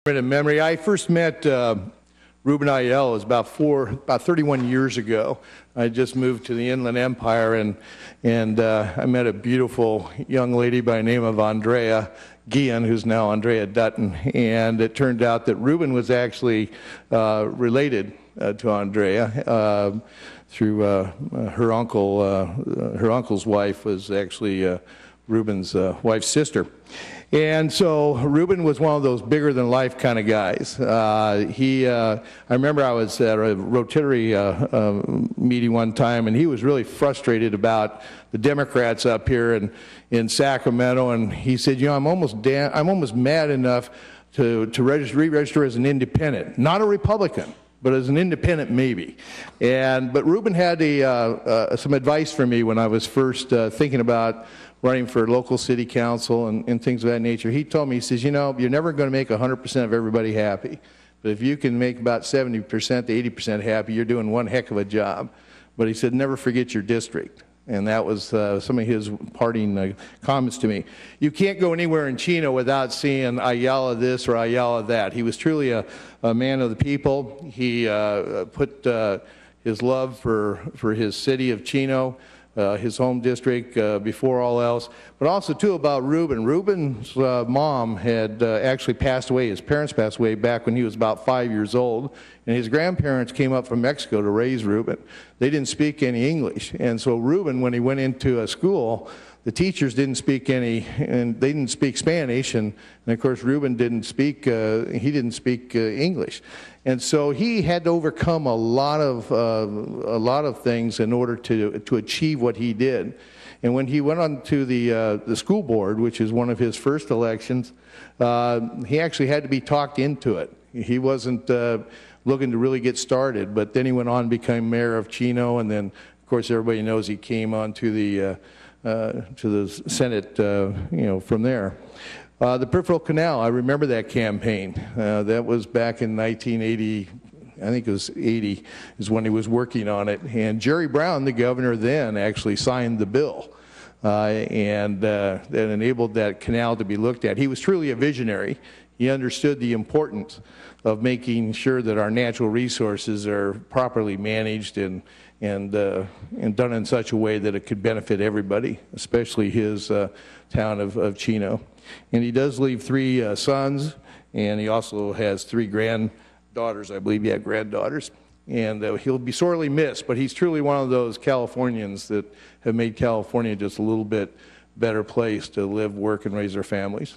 In memory, I first met Ruben Ayala was about 31 years ago. I just moved to the Inland Empire, and I met a beautiful young lady by the name of Andrea Guillen, who's now Andrea Dutton. And it turned out that Ruben was actually related to Andrea through her uncle. Her uncle's wife was actually Ruben's wife's sister. And so Ruben was one of those bigger than life kind of guys. I remember I was at a Rotary meeting one time, and he was really frustrated about the Democrats up here in Sacramento, and he said, you know, I'm almost mad enough to re-register as an independent, not a Republican, but as an independent maybe. But Ruben had some advice for me when I was first thinking about running for local city council and things of that nature. He told me, he says, you know, you're never going to make 100% of everybody happy, but if you can make about 70% to 80% happy, you're doing one heck of a job. But he said, never forget your district. And that was some of his parting comments to me. You can't go anywhere in Chino without seeing Ayala this or Ayala that. He was truly a man of the people. He put his love for his city of Chino, his home district, before all else. But also, too, about Ruben. Ruben's mom had actually passed away. His parents passed away back when he was about 5 years old. And his grandparents came up from Mexico to raise Ruben. They didn't speak any English. And so Ruben, when he went into a school, the teachers didn't speak any, and they didn't speak Spanish, and of course Ruben didn't speak, English. And so he had to overcome a lot of things in order to achieve what he did. And when he went on to the school board, which is one of his first elections, he actually had to be talked into it. He wasn't looking to really get started, but then he went on and became mayor of Chino, and then of course everybody knows he came on to the Senate, from there. The Peripheral Canal, I remember that campaign. That was back in 1980, I think it was 80, is when he was working on it. And Jerry Brown, the governor then, actually signed the bill. And that enabled that canal to be looked at. He was truly a visionary. He understood the importance of making sure that our natural resources are properly managed and done in such a way that it could benefit everybody, especially his town of Chino. And he does leave 3 sons, and he also has 3 granddaughters, I believe. Yeah, granddaughters. And he'll be sorely missed, but he's truly one of those Californians that have made California just a little bit better place to live, work, and raise their families.